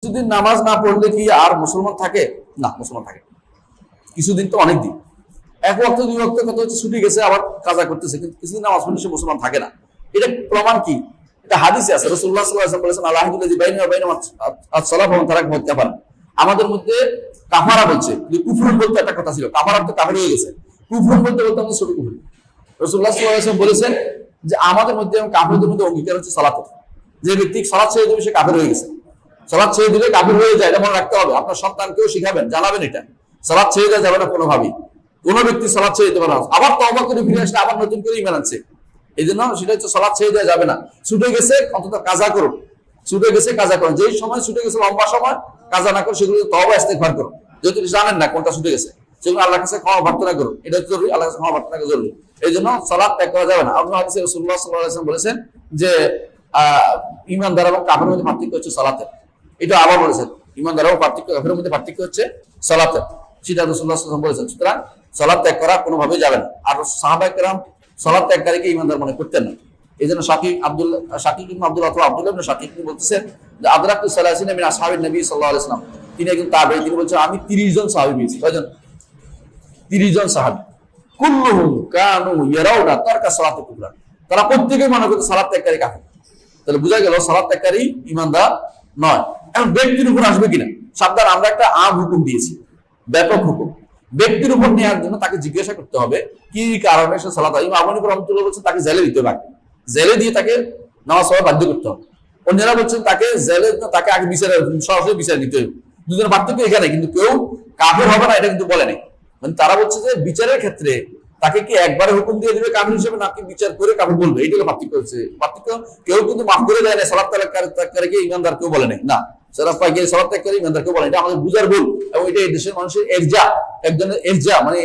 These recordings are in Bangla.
কিছুদিন নামাজ না পড়লে কি আর মুসলমান থাকে? না, মুসলমান থাকে কিছুদিন, তো অনেক দিন। এক ওয়াক্ত দুই ওয়াক্ত কথা হচ্ছে ছুটি গেছে, আবার কাজা করতেছে, কিন্তু কিছুদিন নামাজ পড়লে সে মুসলমান থাকে না। এটা প্রমাণ কি? এটা হাদিসে আছে। রাসূলুল্লাহ সাল্লাল্লাহু আলাইহি ওয়াসাল্লাম বলেছেন, আল্লাহুল্লাযী বাইনা ওয়া বাইনা আস-সালাহ ওয়া তারাক ওয়া কাফারা। আমাদের মধ্যে কাফারা বলছে, কুফর বলতে একটা কথা ছিল, কাফারা তো কাফের হয়ে গেছে, কুফর বলতে বলতে আমাদের ছোট কুফর। রাসূলুল্লাহ সাল্লাল্লাহু আলাইহি ওয়াসাল্লাম বলেছেন যে আমাদের মধ্যে এবং কাফেরদের মধ্যে অঙ্গীকার হচ্ছে সালাত। যে ব্যক্তি সালাত ছেড়ে দেবে সে কাফের হয়ে গেছে। সালাত ছেড়ে দিলে কাফের হয়ে যায়, এটা মনে রাখতে হবে। আপনার সন্তানকেও শিখাবেন, জানাবেন এটা। সালাত ছেড়ে দেওয়া যাবে না কোনোভাবেই। কোন ব্যক্তি সালাত ছেড়ে দিতে পারে না, আবার তওবা করে ফিরে আসলে আবার নতুন করে ঈমান আনছে। এই জন্য সেটা হচ্ছে সালাত ছেড়ে দেওয়া যাবে না। ছুটে গেছে অন্তত কাজা করুন, ছুটে গেছে কাজা করুন। যেই সময় ছুটে গেছে লম্বা সময় কাজা না করে সেগুলো তওবা ইস্তেগফার করুন। যদি জানেন না কোনটা ছুটে গেছে সেগুলো আল্লাহর কাছে ক্ষমা প্রার্থনা করুন, এটা জরুরি। আল্লাহর কাছে ক্ষমা প্রার্থনা করা জরুরি। এই জন্য সালাত ত্যাগ করা যাবে না। আপনার হাদিসে রাসূলুল্লাহ সাল্লাল্লাহু আলাইহি ওয়াসাল্লাম বলেছেন যে ঈমানদার এবং কাফেরের মধ্যে পার্থক্য হচ্ছে সালাতের। এটা আবার বলেছেন, ঈমানদার এবং কাফেরের মধ্যে পার্থক্য হচ্ছে সালাতের। সেটা রাসূলুল্লাহ সাল্লাল্লাহু আলাইহি ওয়াসাল্লাম বলেছেন। সুতরাং সালাত ত্যাগ করা কোনোভাবেই যাবে না। আর সাহাবায়ে কেরাম সালাত ত্যাগকারীকে ঈমানদার মনে করতেন না। এই জন্য শাকিক ইবনে আব্দুল্লাহ অথবা আব্দুল্লাহ ইবনে শাকিক বলতেছেন যে আদরাকতু সালাসিনা মিন আসহাবিন নবী সাল্লাল্লাহু আলাইহি ওয়াসাল্লাম। তিনি একজন তাবেঈ, তিনি বলছেন আমি 30 জন সাহাবী পেয়েছি। কয়জন? 30 জন সাহাবী। কুল্লুহুম কানু ইয়ারাউনা তারকা সালাতে কুফরান। তারা প্রত্যেকেই মনে করত সালাত ত্যাগকারী কাফের। তাহলে বোঝা গেল সালাত ত্যাগকারী ঈমানদার নয়। এখন ব্যক্তির উপর আসবে কিনা? সাবধান, আমরা একটা আম হুকুম দিয়েছি, ব্যাপক হুকুম। ব্যক্তির উপর নেওয়ার জন্য তাকে জিজ্ঞাসা করতে হবে কি কারণে সে সালাত। ইমাম আবু হানিফা রাহমাতুল্লাহ বলছেন তাকে জেলে দিতে হবে, জেলে দিয়ে তাকে নামাজ পড়া বাধ্য করতে হবে। অন্যরা বলছেন তাকে জেলে, তাকে আগে সরাসরি বিচার দিতে হবে। দুজনের পার্থক্য এখানে, কিন্তু কেউ কাফের হবে না এটা কিন্তু বলে নাই। মানে তারা বলছে যে বিচারের ক্ষেত্রে তাকে কি একবারে হুকুম দিয়ে দিবে কাফের হিসেবে, নাকি বিচার করে কাফের বলবে, এইটাকে পার্থক্য হচ্ছে। পার্থক্য কেউ কিন্তু মাফ করে দেয় না সালাত ত্যাগকারীকে ঈমানদার কেউ বলে নাই। না, সালাত ত্যাগকারী ঈমানদার কেউ বলে, এটা আমাদের বুঝার ভুল। এবং এটা এই দেশের মানুষের এরজা, একজনের এরজা, মানে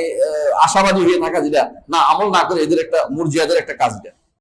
আশাবাদী হয়ে থাকা, যেটা না আমল না করে এদের একটা মুরজিয়াদের একটা কাজ। এটা